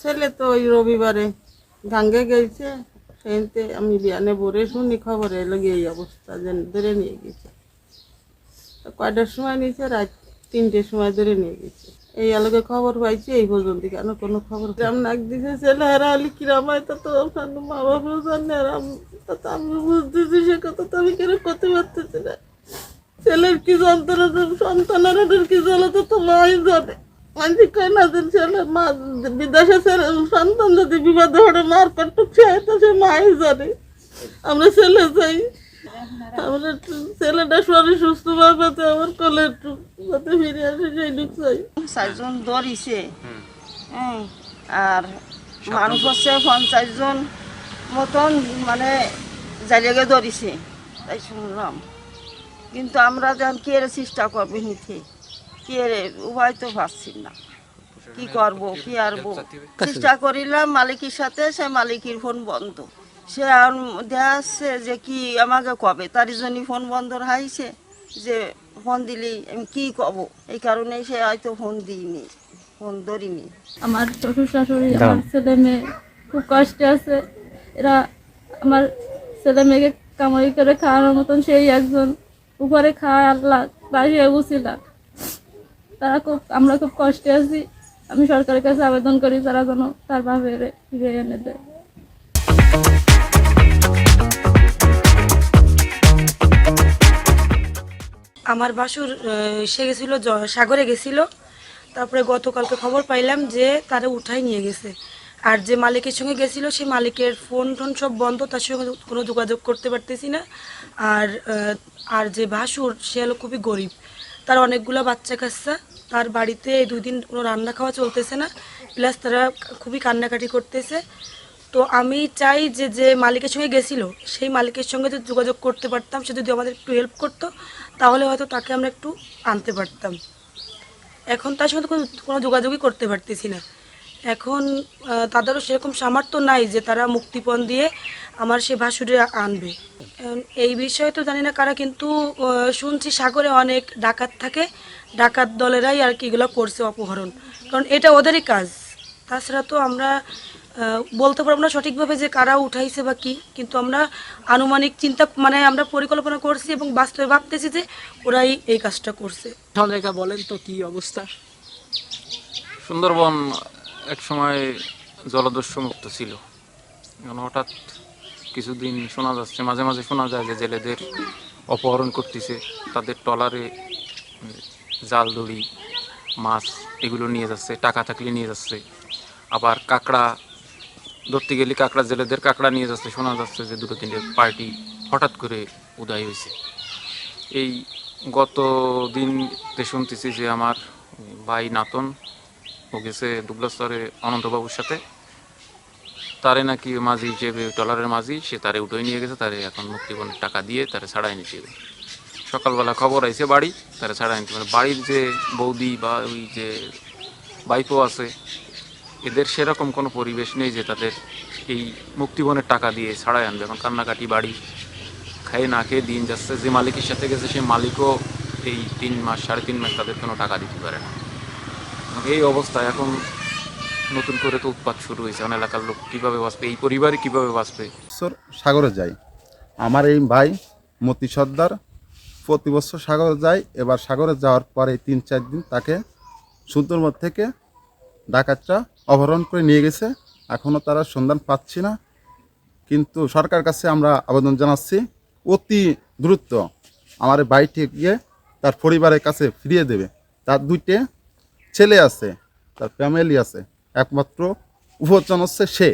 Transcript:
ছেলে তো ওই রবিবারে গাঙ্গে গেছে, সেইতে আমি বিয়ানে ভোরে শুনি খবরে লেগে এই অবস্থা, যে ধরে নিয়ে গেছে। তো কয়টার সময় নিয়েছে? রাত 3টের সময় ধরে নিয়ে গেছে। এই আলোকে খবর পাইছি এই পর্যন্ত, কেন কোনো খবর কেমন নাক দিছে। ছেলে হারা হলে কিরাম হয় তা তো আপনার মা বাবাও জানে, আর তা তো আমি বুঝতেছি, সে কথা তো আমি কেন করতে পারতেছি না। ছেলের কি যন্ত্রণা, সন্তানের কি জ্বালা তো মাই জানে। মানুষ কয় না যে ছেলে মা বিদেশে ছেলে সন্তান যদি বিবাদে হলে মার কটুক চায়, তো সে মাই জানে। আমরা ছেলে চাই, আমরা একটু ছেলেটা শরীর সুস্থ ভাবে আমার কোলে একটু যাতে ফিরে আসে, সেই দুঃখ চাই। 4জন ধরিছে, আর মানুষ হচ্ছে 50 জন মতন, মানে জায়গাকে ধরিছে তাই শুনলাম। কিন্তু আমরা যখন কে চেষ্টা করবো নিতে, কে উভয় তো পাচ্ছি না, কি করব কি আরবো। চেষ্টা করিলাম মালিকের সাথে, সে মালিকের ফোন বন্ধ। সে দেখা যাচ্ছে যে কি আমাকে কবে, তার জন্য ফোন বন্ধ রাখাইছে, যে ফোন দিলি আমি কি কব। এই কারণে সে হয়তো ফোন দিইনি, ফোন ধরিনি। আমার শ্বশুর শাশুড়ি, আমার ছেলে মেয়ে খুব কষ্টে আছে। এরা আমার ছেলে মেয়েকে কামাই করে খাওয়ানোর মতন সেই একজন, উপরে খাওয়া আল্লাহ বাসিয়ে বুঝিলা। আমরা খুব কষ্টে আছি। আমি সরকারের কাছে আবেদন করি, তারা যেন তার বাপের ফিরে এনে দেয়। আমার বাসুর সে গেছিল সাগরে গেছিল। তারপরে গতকালকে খবর পাইলাম যে তারা উঠাই নিয়ে গেছে। আর যে মালিকের সঙ্গে গেছিল, সেই মালিকের ফোন টোন সব বন্ধ, তার সঙ্গে কোনো যোগাযোগ করতে পারতেছি না। আর যে বাসুর, সে হলো খুবই গরিব, তার অনেকগুলো বাচ্চা কাচ্চা, তার বাড়িতে এই 2 দিন কোনো রান্না খাওয়া চলতেছে না, প্লাস তারা খুবই কান্নাকাটি করতেছে। তো আমি চাই যে যে মালিকের সঙ্গে গেছিল, সেই মালিকের সঙ্গে যদি যোগাযোগ করতে পারতাম, সে যদি আমাদের একটু হেল্প করতো, তাহলে হয়তো তাকে আমরা একটু আনতে পারতাম। এখন তার সঙ্গে কোনো যোগাযোগই করতে পারতেছি না। এখন তাদেরও সেরকম সামর্থ্য নাই যে তারা মুক্তিপণ দিয়ে আমার সে ভাসুরে আনবে। এই বিষয়ে তো জানি না কারা, কিন্তু শুনছি সাগরে অনেক ডাকাত থাকে, ডাকাত দলেরাই আর কি এগুলো করছে, অপহরণ, কারণ এটা ওদেরই কাজ। তাছাড়া তো আমরা বলতে পারবো না সঠিকভাবে যে কারা উঠাইছে বা কি, কিন্তু আমরা আনুমানিক চিন্তা, মানে আমরা পরিকল্পনা করছি এবং বাস্তবে ভাবতেছি যে ওরাই এই কাজটা করছে। রেখা বলেন তো কি অবস্থা? সুন্দরবন এক সময় জলদস্যু মুক্ত ছিল। এখন হঠাৎ কিছুদিন শোনা যাচ্ছে, মাঝে মাঝে শোনা যায় যে জেলেদের অপহরণ করতেছে, তাদের ট্রলারে জাল দড়ি, মাছ এগুলো নিয়ে যাচ্ছে, টাকা থাকলে নিয়ে যাচ্ছে। আবার কাঁকড়া ধরতে গেলে জেলেদের কাঁকড়া নিয়ে যাচ্ছে। শোনা যাচ্ছে যে 2-3টে পার্টি হঠাৎ করে উদয় হয়েছে। এই গত দিনতে শুনতেছি যে আমার ভাই নাতন ও গেছে দুবলাস্তরে অনন্তবাবুর সাথে, তারে নাকি মাঝি হিসেবে, ট্রলারের মাঝি, সে তারে উঠে নিয়ে গেছে। তারে এখন মুক্তিপণের টাকা দিয়ে তারে ছাড়াই নিতে হবে। সকালবেলা খবর আইছে বাড়ি, তারা ছাড়াই নিতে পারে। বাড়ির যে বৌদি বা ওই যে বাইপো আছে, এদের সেরকম কোনো পরিবেশ নেই যে তাদের এই মুক্তিপণের টাকা দিয়ে ছাড়াই আনবে। এখন কান্নাকাটি, বাড়ি খেয়ে না খেয়ে দিন যাচ্ছে। যে মালিকের সাথে গেছে, সেই মালিকও এই 3 মাস 3.5 মাস তাদের কোনো টাকা দিতে পারে না। এই অবস্থায় এখন নতুন করে তো উৎপাত শুরু হয়েছে। অনেক এলাকার লোক কীভাবে বাঁচবে, এই পরিবারই কীভাবে বাঁচবে। সাগরে যাই, আমার এই ভাই মতি সর্দার প্রতি বছর সাগরে যায়। এবার সাগরে যাওয়ার পরে 3-4 দিন তাকে সুন্দরবন থেকে ডাকাতরা অপহরণ করে নিয়ে গেছে। এখনও তারা সন্ধান পাচ্ছি না, কিন্তু সরকার কাছে আমরা আবেদন জানাচ্ছি অতি দ্রুত আমার ভাইটি গিয়ে তার পরিবারের কাছে ফিরিয়ে দেবে। তার 2টে ছেলে আছে, তার ফ্যামিলি আছে, একমাত্র উপার্জন হচ্ছে সে।